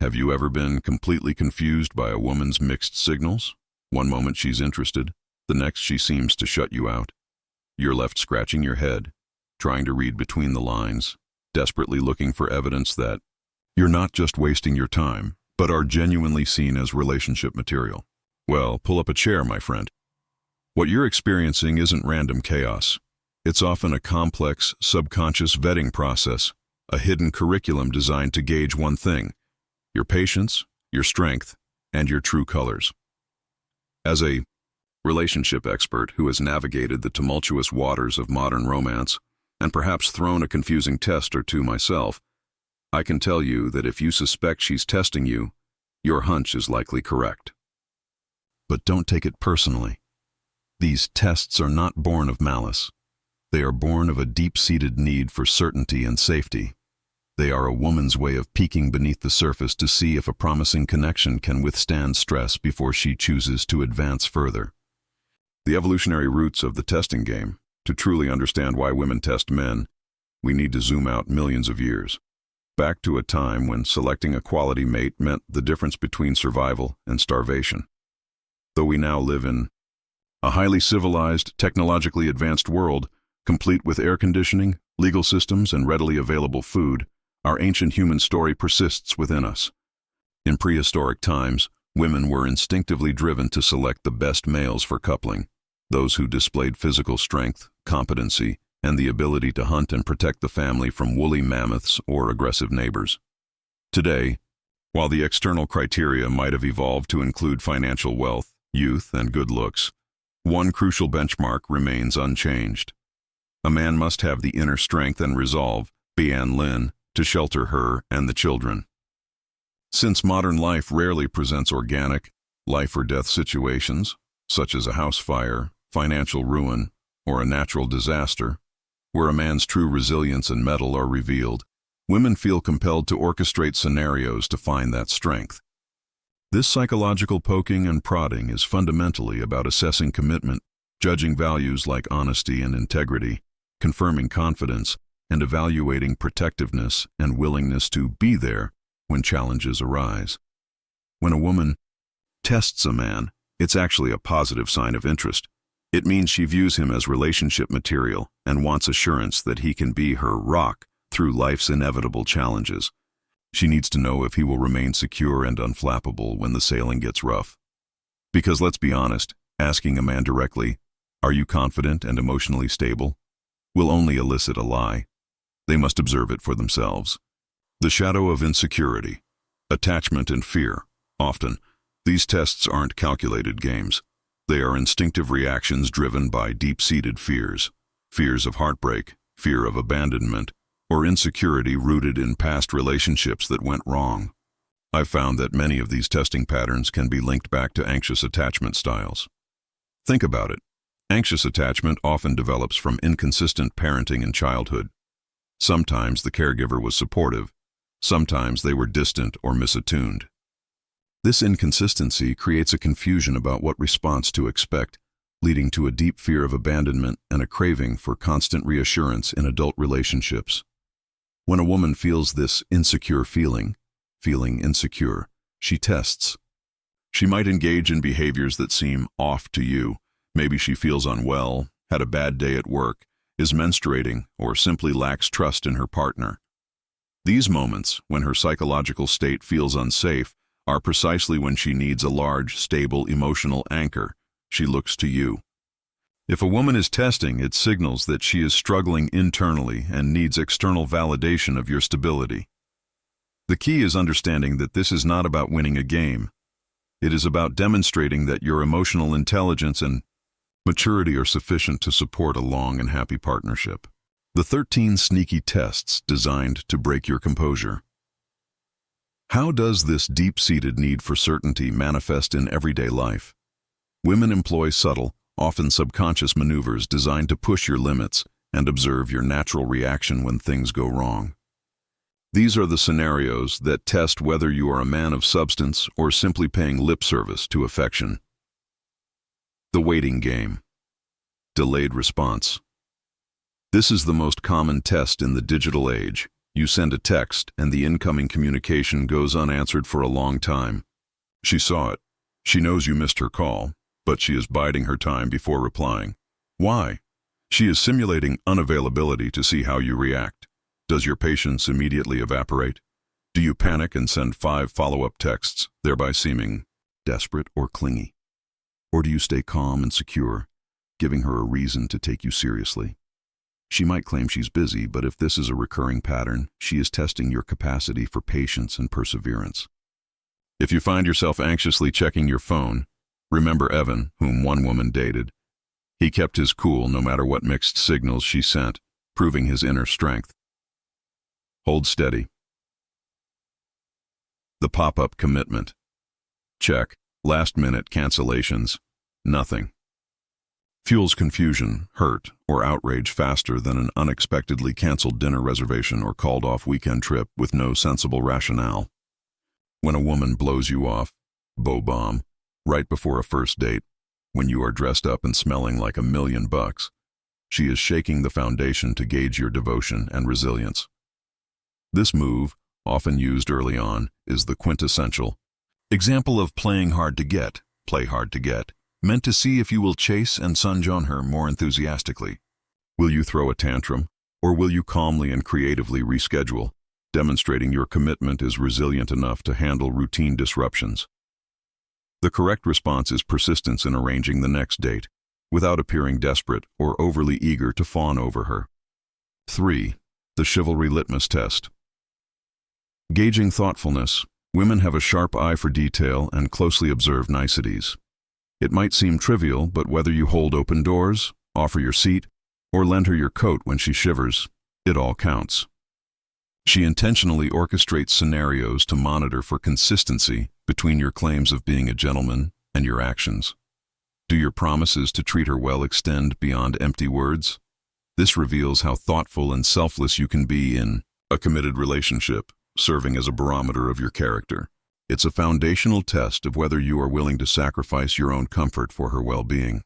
Have you ever been completely confused by a woman's mixed signals? One moment she's interested, the next she seems to shut you out. You're left scratching your head, trying to read between the lines, desperately looking for evidence that you're not just wasting your time, but are genuinely seen as relationship material. Well, pull up a chair, my friend. What you're experiencing isn't random chaos. It's often a complex, subconscious vetting process, a hidden curriculum designed to gauge one thing: your patience, your strength, and your true colors. As a relationship expert who has navigated the tumultuous waters of modern romance, and perhaps thrown a confusing test or two myself, I can tell you that if you suspect she's testing you, your hunch is likely correct. But don't take it personally. These tests are not born of malice. They are born of a deep-seated need for certainty and safety. They are a woman's way of peeking beneath the surface to see if a promising connection can withstand stress before she chooses to advance further. The evolutionary roots of the testing game. To truly understand why women test men, we need to zoom out millions of years, back to a time when selecting a quality mate meant the difference between survival and starvation. Though we now live in a highly civilized, technologically advanced world, complete with air conditioning, legal systems, and readily available food, our ancient human story persists within us. In prehistoric times, women were instinctively driven to select the best males for coupling, those who displayed physical strength, competency, and the ability to hunt and protect the family from woolly mammoths or aggressive neighbors. Today, while the external criteria might have evolved to include financial wealth, youth, and good looks, one crucial benchmark remains unchanged. A man must have the inner strength and resolve, Bian Lin, to shelter her and the children. Since modern life rarely presents organic, life-or-death situations, such as a house fire, financial ruin, or a natural disaster, where a man's true resilience and mettle are revealed, women feel compelled to orchestrate scenarios to find that strength. This psychological poking and prodding is fundamentally about assessing commitment, judging values like honesty and integrity, confirming confidence, and evaluating protectiveness and willingness to be there when challenges arise. When a woman tests a man, it's actually a positive sign of interest. It means she views him as relationship material and wants assurance that he can be her rock through life's inevitable challenges. She needs to know if he will remain secure and unflappable when the sailing gets rough. Because let's be honest, asking a man directly, "Are you confident and emotionally stable?" will only elicit a lie. They must observe it for themselves. The shadow of insecurity, attachment, and fear. Often, these tests aren't calculated games. They are instinctive reactions driven by deep-seated fears. Fears of heartbreak, fear of abandonment, or insecurity rooted in past relationships that went wrong. I've found that many of these testing patterns can be linked back to anxious attachment styles. Think about it. Anxious attachment often develops from inconsistent parenting in childhood. Sometimes the caregiver was supportive, sometimes they were distant or misattuned. This inconsistency creates a confusion about what response to expect, leading to a deep fear of abandonment and a craving for constant reassurance in adult relationships. When a woman feels this insecure feeling insecure, she tests. She might engage in behaviors that seem off to you. Maybe she feels unwell, had a bad day at work, is menstruating, or simply lacks trust in her partner. These moments, when her psychological state feels unsafe, are precisely when she needs a large, stable emotional anchor. She looks to you. If a woman is testing, it signals that she is struggling internally and needs external validation of your stability. The key is understanding that this is not about winning a game. It is about demonstrating that your emotional intelligence and maturity are sufficient to support a long and happy partnership. The 13 sneaky tests designed to break your composure. How does this deep-seated need for certainty manifest in everyday life? Women employ subtle, often subconscious maneuvers designed to push your limits and observe your natural reaction when things go wrong. These are the scenarios that test whether you are a man of substance or simply paying lip service to affection. The waiting game. Delayed response. This is the most common test in the digital age. You send a text, and the incoming communication goes unanswered for a long time. She saw it. She knows you missed her call, but she is biding her time before replying. Why? She is simulating unavailability to see how you react. Does your patience immediately evaporate? Do you panic and send 5 follow-up texts, thereby seeming desperate or clingy? Or do you stay calm and secure, giving her a reason to take you seriously? She might claim she's busy, but if this is a recurring pattern, she is testing your capacity for patience and perseverance. If you find yourself anxiously checking your phone, remember Evan, whom one woman dated. He kept his cool no matter what mixed signals she sent, proving his inner strength. Hold steady. The pop-up commitment. Check. Last-minute cancellations. Nothing. Fuels confusion, hurt, or outrage faster than an unexpectedly canceled dinner reservation or called-off weekend trip with no sensible rationale. When a woman blows you off, beau bomb, right before a first date, when you are dressed up and smelling like $1,000,000, she is shaking the foundation to gauge your devotion and resilience. This move, often used early on, is the quintessential example of playing hard to get, play hard to get, meant to see if you will chase and sunge on her more enthusiastically. Will you throw a tantrum, or will you calmly and creatively reschedule, demonstrating your commitment is resilient enough to handle routine disruptions? The correct response is persistence in arranging the next date, without appearing desperate or overly eager to fawn over her. 3. The chivalry litmus test. Gauging thoughtfulness, women have a sharp eye for detail and closely observe niceties. It might seem trivial, but whether you hold open doors, offer your seat, or lend her your coat when she shivers, it all counts. She intentionally orchestrates scenarios to monitor for consistency between your claims of being a gentleman and your actions. Do your promises to treat her well extend beyond empty words? This reveals how thoughtful and selfless you can be in a committed relationship, serving as a barometer of your character. It's a foundational test of whether you are willing to sacrifice your own comfort for her well-being.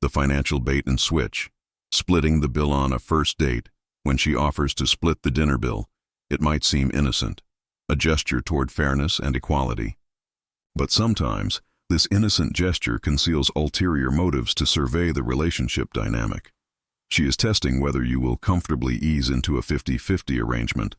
The financial bait and switch, splitting the bill on a first date. When she offers to split the dinner bill, it might seem innocent, a gesture toward fairness and equality. But sometimes, this innocent gesture conceals ulterior motives to survey the relationship dynamic. She is testing whether you will comfortably ease into a 50-50 arrangement,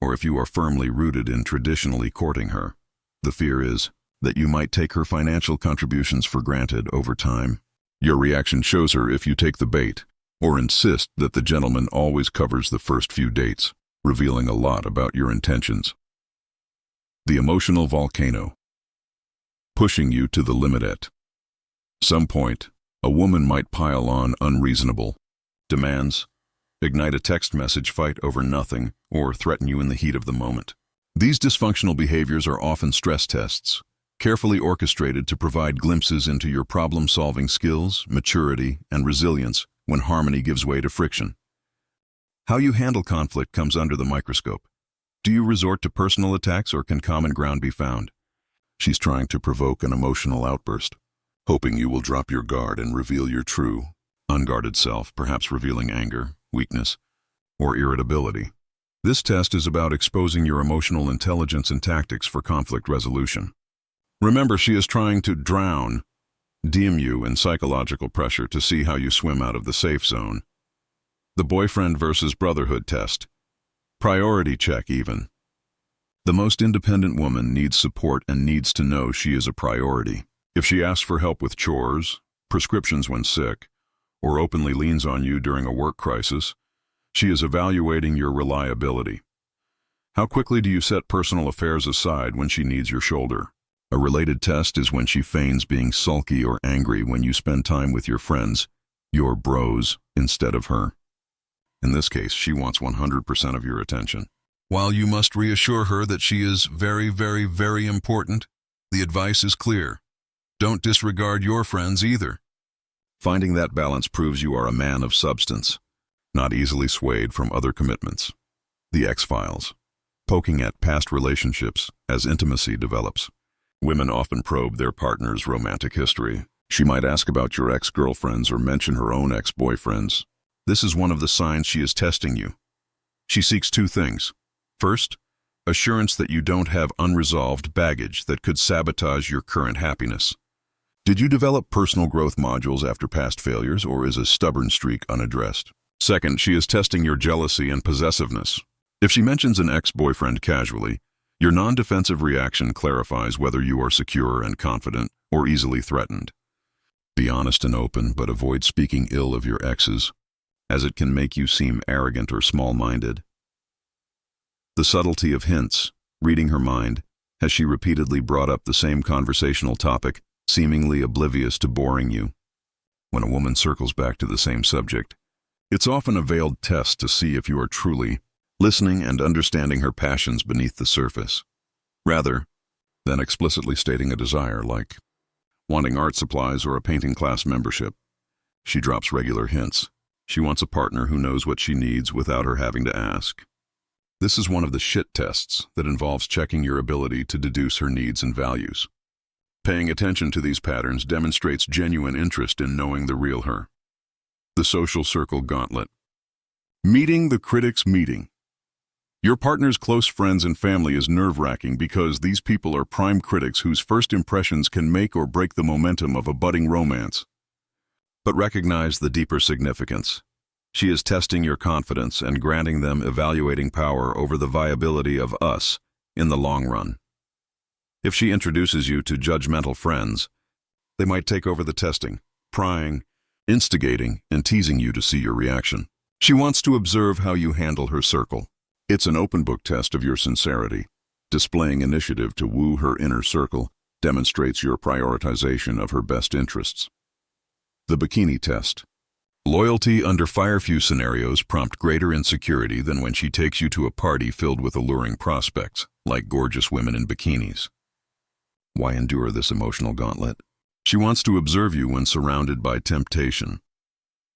or if you are firmly rooted in traditionally courting her. The fear is that you might take her financial contributions for granted over time. Your reaction shows her if you take the bait, or insist that the gentleman always covers the first few dates, revealing a lot about your intentions. The emotional volcano. Pushing you to the limit at some point, a woman might pile on unreasonable demands, ignite a text message fight over nothing, or threaten you in the heat of the moment. These dysfunctional behaviors are often stress tests, carefully orchestrated to provide glimpses into your problem-solving skills, maturity, and resilience when harmony gives way to friction. How you handle conflict comes under the microscope. Do you resort to personal attacks, or can common ground be found? She's trying to provoke an emotional outburst, hoping you will drop your guard and reveal your true, unguarded self, perhaps revealing anger, weakness, or irritability. This test is about exposing your emotional intelligence and tactics for conflict resolution. Remember, she is trying to deem you in psychological pressure to see how you swim out of the safe zone. The boyfriend versus brotherhood test. Priority check even. The most independent woman needs support and needs to know she is a priority. If she asks for help with chores, prescriptions when sick, or openly leans on you during a work crisis, she is evaluating your reliability. How quickly do you set personal affairs aside when she needs your shoulder? A related test is when she feigns being sulky or angry when you spend time with your friends, your bros, instead of her. In this case, she wants 100% of your attention. While you must reassure her that she is very, very, very important, the advice is clear. Don't disregard your friends either. Finding that balance proves you are a man of substance, not easily swayed from other commitments. The X-Files. Poking at past relationships as intimacy develops. Women often probe their partner's romantic history. She might ask about your ex-girlfriends or mention her own ex-boyfriends. This is one of the signs she is testing you. She seeks two things. First, assurance that you don't have unresolved baggage that could sabotage your current happiness. Did you develop personal growth modules after past failures, or is a stubborn streak unaddressed? Second, she is testing your jealousy and possessiveness. If she mentions an ex-boyfriend casually, your non-defensive reaction clarifies whether you are secure and confident or easily threatened. Be honest and open, but avoid speaking ill of your exes, as it can make you seem arrogant or small-minded. The subtlety of hints, reading her mind, has she repeatedly brought up the same conversational topic, seemingly oblivious to boring you. When a woman circles back to the same subject, it's often a veiled test to see if you are truly listening and understanding her passions beneath the surface, rather than explicitly stating a desire like wanting art supplies or a painting class membership. She drops regular hints. She wants a partner who knows what she needs without her having to ask. This is one of the shit tests that involves checking your ability to deduce her needs and values. Paying attention to these patterns demonstrates genuine interest in knowing the real her. The social circle gauntlet. Meeting the critics meeting. Your partner's close friends and family is nerve-wracking because these people are prime critics whose first impressions can make or break the momentum of a budding romance. But recognize the deeper significance. She is testing your confidence and granting them evaluating power over the viability of us in the long run. If she introduces you to judgmental friends, they might take over the testing, prying, instigating, and teasing you to see your reaction. She wants to observe how you handle her circle. It's an open book test of your sincerity. Displaying initiative to woo her inner circle demonstrates your prioritization of her best interests. The bikini test. Loyalty under fire few scenarios prompt greater insecurity than when she takes you to a party filled with alluring prospects, like gorgeous women in bikinis. Why endure this emotional gauntlet? She wants to observe you when surrounded by temptation.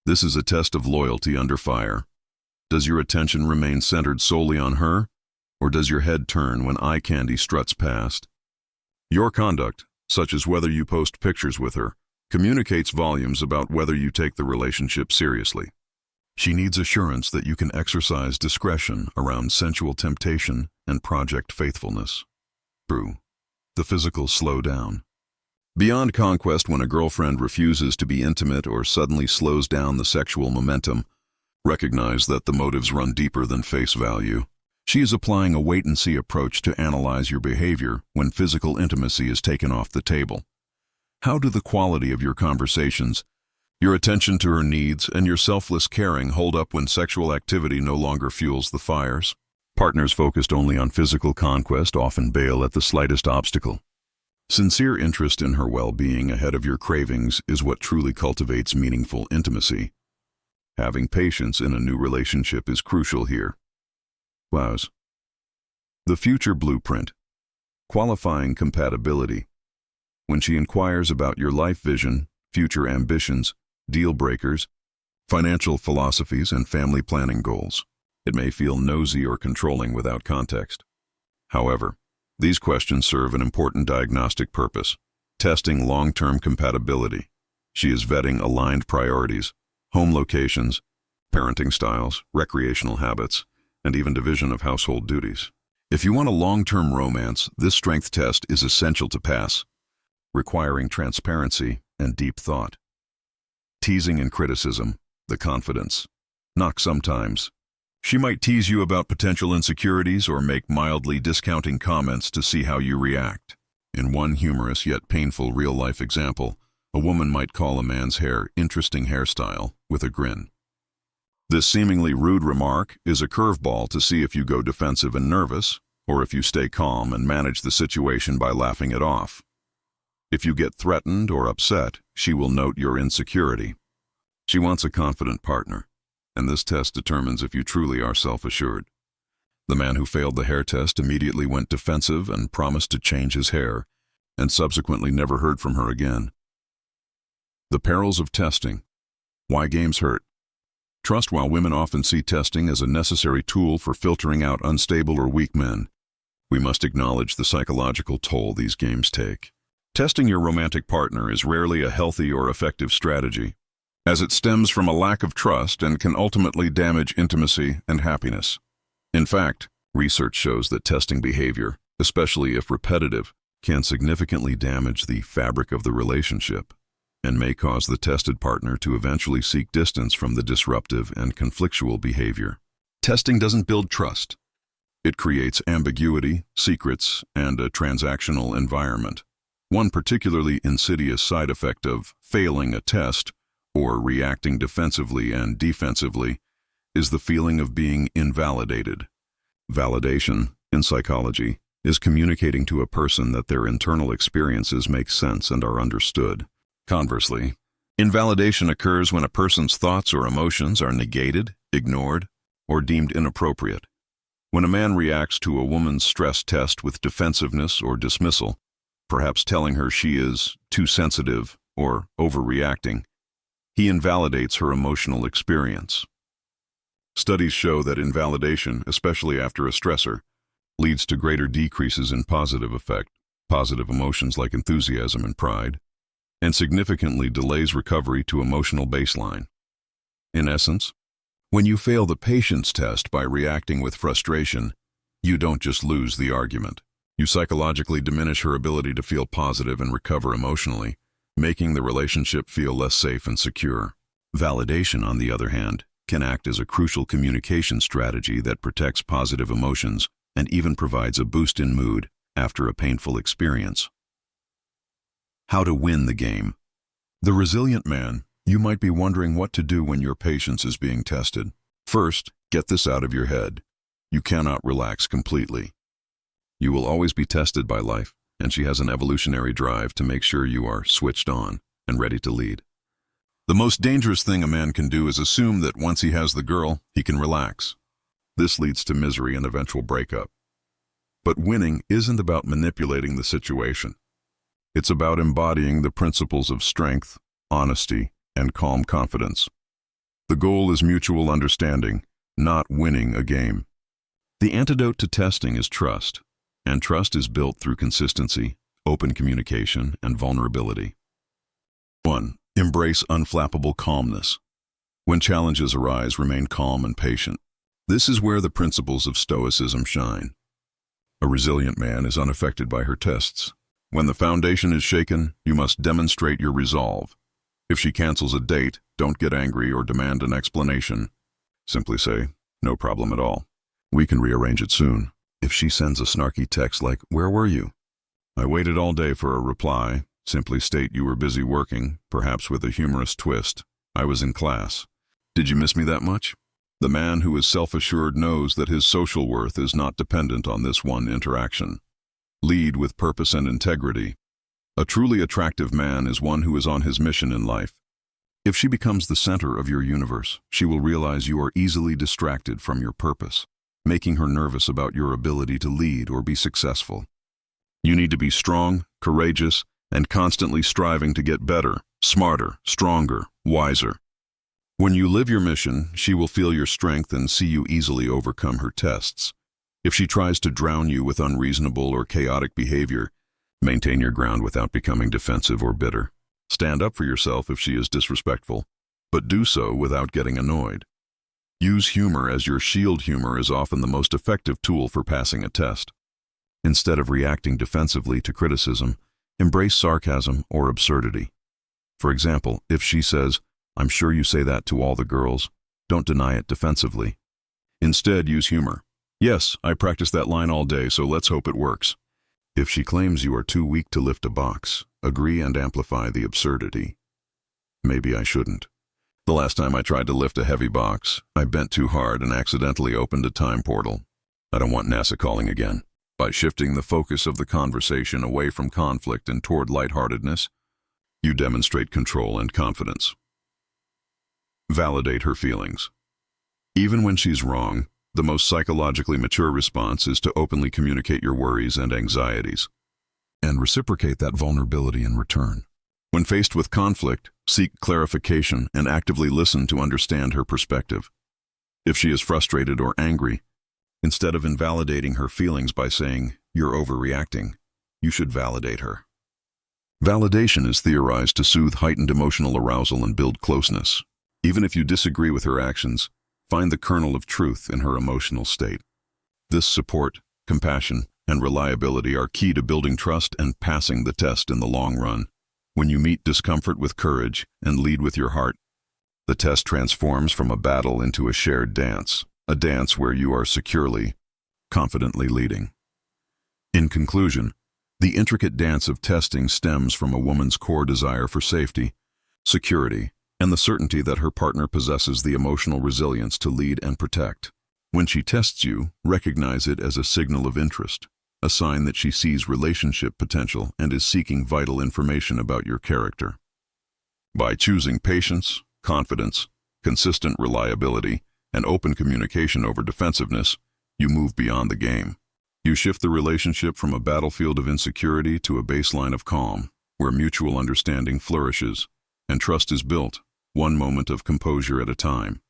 This is a test of loyalty under fire. Does your attention remain centered solely on her, or does your head turn when eye candy struts past? Your conduct, such as whether you post pictures with her, communicates volumes about whether you take the relationship seriously. She needs assurance that you can exercise discretion around sensual temptation and project faithfulness. True. The physical slow down. Beyond conquest, when a girlfriend refuses to be intimate or suddenly slows down the sexual momentum, recognize that the motives run deeper than face value. She is applying a wait-and-see approach to analyze your behavior when physical intimacy is taken off the table. How do the quality of your conversations, your attention to her needs, and your selfless caring hold up when sexual activity no longer fuels the fires? Partners focused only on physical conquest often bail at the slightest obstacle. Sincere interest in her well-being ahead of your cravings is what truly cultivates meaningful intimacy. Having patience in a new relationship is crucial here. Wows. The future blueprint. Qualifying compatibility. When she inquires about your life vision, future ambitions, deal breakers, financial philosophies, and family planning goals, it may feel nosy or controlling without context. However, these questions serve an important diagnostic purpose, testing long-term compatibility. She is vetting aligned priorities, home locations, parenting styles, recreational habits, and even division of household duties. If you want a long-term romance, this strength test is essential to pass, requiring transparency and deep thought. Teasing and criticism, the confidence. Knock sometimes. She might tease you about potential insecurities or make mildly discounting comments to see how you react. In one humorous yet painful real-life example, a woman might call a man's hair interesting hairstyle with a grin. This seemingly rude remark is a curveball to see if you go defensive and nervous, or if you stay calm and manage the situation by laughing it off. If you get threatened or upset, she will note your insecurity. She wants a confident partner, and this test determines if you truly are self-assured. The man who failed the hair test immediately went defensive and promised to change his hair, and subsequently never heard from her again. The perils of testing. Why games hurt. Trust. While women often see testing as a necessary tool for filtering out unstable or weak men, we must acknowledge the psychological toll these games take. Testing your romantic partner is rarely a healthy or effective strategy, as it stems from a lack of trust and can ultimately damage intimacy and happiness. In fact, research shows that testing behavior, especially if repetitive, can significantly damage the fabric of the relationship and may cause the tested partner to eventually seek distance from the disruptive and conflictual behavior. Testing doesn't build trust. It creates ambiguity, secrets, and a transactional environment. One particularly insidious side effect of failing a test, or reacting defensively and defensively, is the feeling of being invalidated. Validation, in psychology, is communicating to a person that their internal experiences make sense and are understood. Conversely, invalidation occurs when a person's thoughts or emotions are negated, ignored, or deemed inappropriate. When a man reacts to a woman's stress test with defensiveness or dismissal, perhaps telling her she is too sensitive or overreacting, he invalidates her emotional experience. Studies show that invalidation, especially after a stressor, leads to greater decreases in positive emotions like enthusiasm and pride, and significantly delays recovery to emotional baseline. In essence, when you fail the patience test by reacting with frustration, you don't just lose the argument. You psychologically diminish her ability to feel positive and recover emotionally, making the relationship feel less safe and secure. Validation, on the other hand, can act as a crucial communication strategy that protects positive emotions and even provides a boost in mood after a painful experience. How to win the game. The resilient man, you might be wondering what to do when your patience is being tested. First, get this out of your head. You cannot relax completely. You will always be tested by life, and she has an evolutionary drive to make sure you are switched on and ready to lead. The most dangerous thing a man can do is assume that once he has the girl, he can relax. This leads to misery and eventual breakup. But winning isn't about manipulating the situation. It's about embodying the principles of strength, honesty, and calm confidence. The goal is mutual understanding, not winning a game. The antidote to testing is trust, and trust is built through consistency, open communication, and vulnerability. 1. Embrace unflappable calmness. When challenges arise, remain calm and patient. This is where the principles of Stoicism shine. A resilient man is unaffected by her tests. When the foundation is shaken, you must demonstrate your resolve. If she cancels a date, don't get angry or demand an explanation. Simply say, "No problem at all. We can rearrange it soon." If she sends a snarky text like, "Where were you?" "I waited all day for a reply." Simply state you were busy working, perhaps with a humorous twist. "I was in class." "Did you miss me that much?" The man who is self-assured knows that his social worth is not dependent on this one interaction. Lead with purpose and integrity. A truly attractive man is one who is on his mission in life. If she becomes the center of your universe, she will realize you are easily distracted from your purpose, making her nervous about your ability to lead or be successful. You need to be strong, courageous, and constantly striving to get better, smarter, stronger, wiser. When you live your mission, she will feel your strength and see you easily overcome her tests. If she tries to drown you with unreasonable or chaotic behavior, maintain your ground without becoming defensive or bitter. Stand up for yourself if she is disrespectful, but do so without getting annoyed. Use humor, as your shield humor is often the most effective tool for passing a test. Instead of reacting defensively to criticism, embrace sarcasm or absurdity. For example, if she says, "I'm sure you say that to all the girls," don't deny it defensively. Instead, use humor. "Yes, I practiced that line all day, so let's hope it works." If she claims you are too weak to lift a box, agree and amplify the absurdity. "Maybe I shouldn't. The last time I tried to lift a heavy box, I bent too hard and accidentally opened a time portal. I don't want NASA calling again." By shifting the focus of the conversation away from conflict and toward lightheartedness, you demonstrate control and confidence. Validate her feelings. Even when she's wrong, the most psychologically mature response is to openly communicate your worries and anxieties, and reciprocate that vulnerability in return. When faced with conflict, seek clarification and actively listen to understand her perspective. If she is frustrated or angry, instead of invalidating her feelings by saying, "You're overreacting," you should validate her. Validation is theorized to soothe heightened emotional arousal and build closeness. Even if you disagree with her actions, find the kernel of truth in her emotional state. This support, compassion, and reliability are key to building trust and passing the test in the long run. When you meet discomfort with courage and lead with your heart, the test transforms from a battle into a shared dance, a dance where you are securely, confidently leading. In conclusion, the intricate dance of testing stems from a woman's core desire for safety, security, and the certainty that her partner possesses the emotional resilience to lead and protect. When she tests you, recognize it as a signal of interest, a sign that she sees relationship potential and is seeking vital information about your character. By choosing patience, confidence, consistent reliability, and open communication over defensiveness, you move beyond the game. You shift the relationship from a battlefield of insecurity to a baseline of calm, where mutual understanding flourishes and trust is built, one moment of composure at a time.